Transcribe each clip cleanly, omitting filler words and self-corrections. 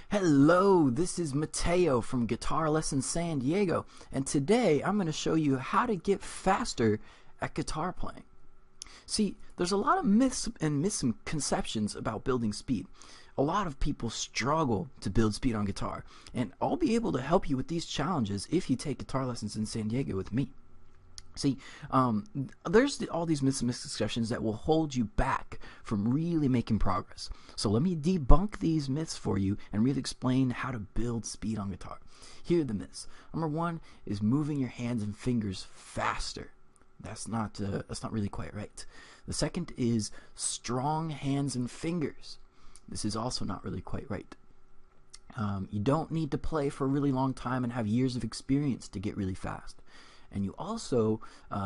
Hello, this is Mateo from Guitar Lesson San Diego, and today I'm going to show you how to get faster at guitar playing. See, there's a lot of myths and misconceptions about building speed. A lot of people struggle to build speed on guitar, and I'll be able to help you with these challenges if you take Guitar Lessons in San Diego with me. See, there's all these myths and misconceptions that will hold you back from really making progress. So let me debunk these myths for you and really explain how to build speed on guitar. Here are the myths. Number one is moving your hands and fingers faster. That's not really quite right. The second is strong hands and fingers. This is also not really quite right. You don't need to play for a really long time and have years of experience to get really fast. And you also,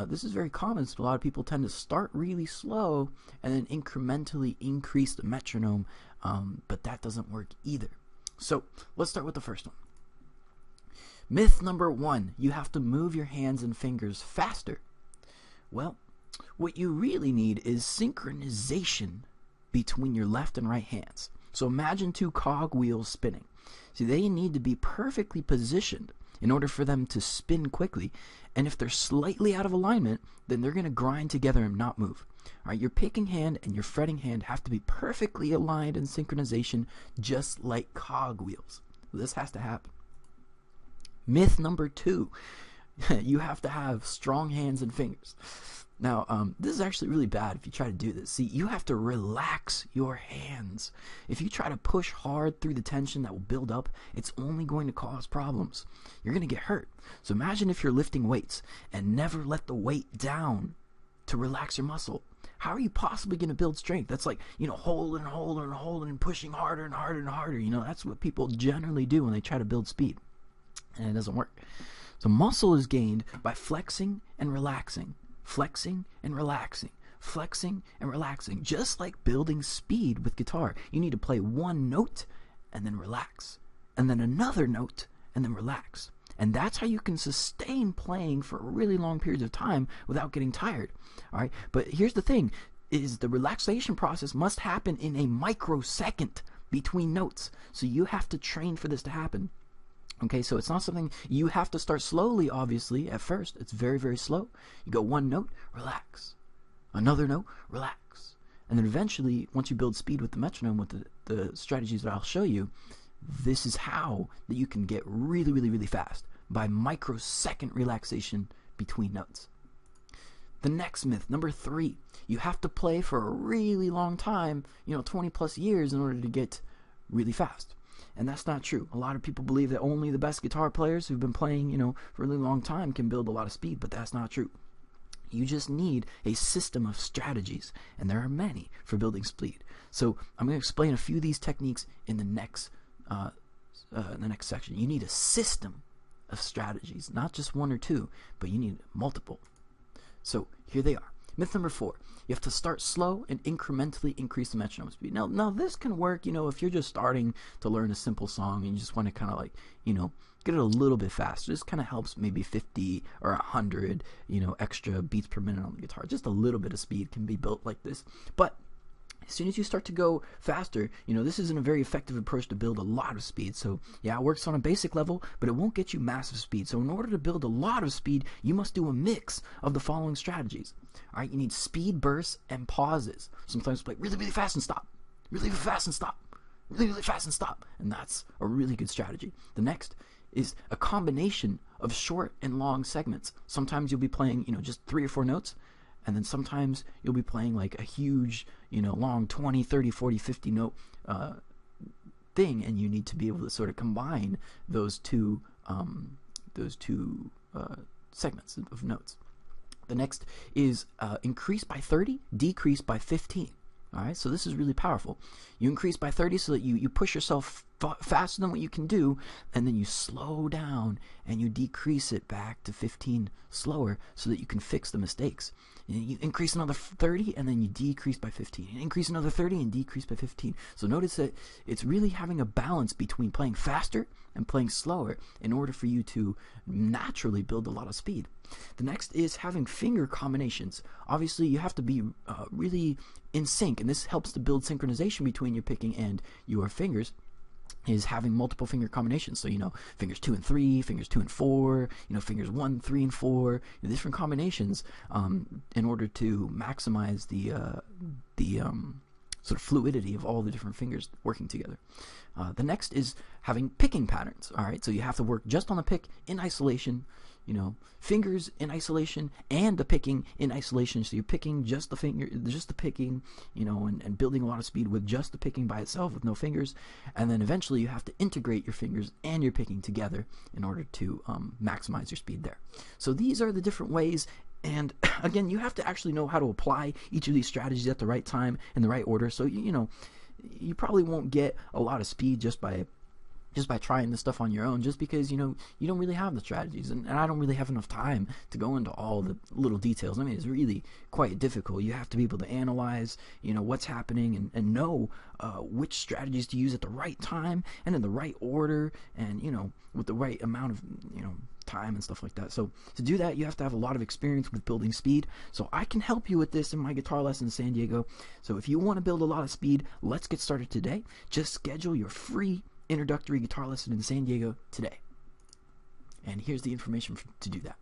this is very common, so a lot of people tend to start really slow and then incrementally increase the metronome, but that doesn't work either. So let's start with the first one. Myth number one, you have to move your hands and fingers faster. Well, what you really need is synchronization between your left and right hands. So imagine two cog wheels spinning. See, they need to be perfectly positioned in order for them to spin quickly, and if they're slightly out of alignment, then they're going to grind together and not move. All right, your picking hand and your fretting hand have to be perfectly aligned in synchronization, just like cog wheels. This has to happen. Myth number two, you have to have strong hands and fingers. Now, this is actually really bad if you try to do this. See, you have to relax your hands. If you try to push hard through the tension that will build up, it's only going to cause problems. You're going to get hurt. So imagine if you're lifting weights and never let the weight down to relax your muscle. How are you possibly going to build strength? That's like, holding and pushing harder and harder and harder. That's what people generally do when they try to build speed. And it doesn't work. So muscle is gained by flexing and relaxing. Flexing and relaxing, flexing and relaxing. Just like building speed with guitar, you need to play one note and then relax, and then another note and then relax. And that's how you can sustain playing for really long periods of time without getting tired. All right, but here's the thing, is the relaxation process must happen in a microsecond between notes. So you have to train for this to happen. Okay, so it's not something you have to start slowly, obviously, at first. It's very, very slow. You go one note, relax. Another note, relax. And then eventually, once you build speed with the metronome, with the strategies that I'll show you, this is how that you can get really, really, really fast, by microsecond relaxation between notes. The next myth, number three, you have to play for a really long time, 20 plus years in order to get really fast. And that's not true. A lot of people believe that only the best guitar players who've been playing, for a really long time can build a lot of speed, but that's not true. You just need a system of strategies, and there are many for building speed. So I'm going to explain a few of these techniques in the next section. You need a system of strategies, not just one or two, but you need multiple. So here they are. Myth number four, you have to start slow and incrementally increase the metronome speed. Now this can work, if you're just starting to learn a simple song and you just want to kind of like, get it a little bit faster. This kind of helps maybe 50 or 100, extra beats per minute on the guitar. Just a little bit of speed can be built like this. But as soon as you start to go faster, this isn't a very effective approach to build a lot of speed. So yeah, it works on a basic level, but it won't get you massive speed. So in order to build a lot of speed, you must do a mix of the following strategies. All right, you need speed bursts and pauses. Sometimes play really, really fast and stop. Really, really fast and stop. Really, really fast and stop. And that's a really good strategy. The next is a combination of short and long segments. Sometimes you'll be playing, just 3 or 4 notes. And then sometimes you'll be playing like a huge, long 20, 30, 40, 50 note thing, and you need to be able to sort of combine those two segments of notes. The next is increase by 30, decrease by 15. All right, so this is really powerful. You increase by 30 so that you push yourself faster than what you can do, and then you slow down and you decrease it back to 15 slower so that you can fix the mistakes. And you increase another 30 and then you decrease by 15. And increase another 30 and decrease by 15. So notice that it's really having a balance between playing faster and playing slower in order for you to naturally build a lot of speed. The next is having finger combinations. Obviously, you have to be really in sync, and this helps to build synchronization between your picking and your fingers. is having multiple finger combinations. So, fingers 2 and 3, fingers 2 and 4, fingers 1, 3, and 4, different combinations in order to maximize the sort of fluidity of all the different fingers working together. The next is having picking patterns. All right, so you have to work just on the pick in isolation, fingers in isolation and the picking in isolation. So you're picking just the picking, and building a lot of speed with just the picking by itself with no fingers. And then eventually you have to integrate your fingers and your picking together in order to maximize your speed there. So these are the different ways. And again, you have to actually know how to apply each of these strategies at the right time in the right order. So, you probably won't get a lot of speed just by trying this stuff on your own, just because you don't really have the strategies, and I don't really have enough time to go into all the little details. I mean, it's really quite difficult. You have to be able to analyze what's happening and know which strategies to use at the right time and in the right order, and with the right amount of time and stuff like that. So to do that, you have to have a lot of experience with building speed. So I can help you with this in my guitar lesson in San Diego. So if you want to build a lot of speed, let's get started today. Just schedule your free introductory guitar lesson in San Diego today. And here's the information to do that.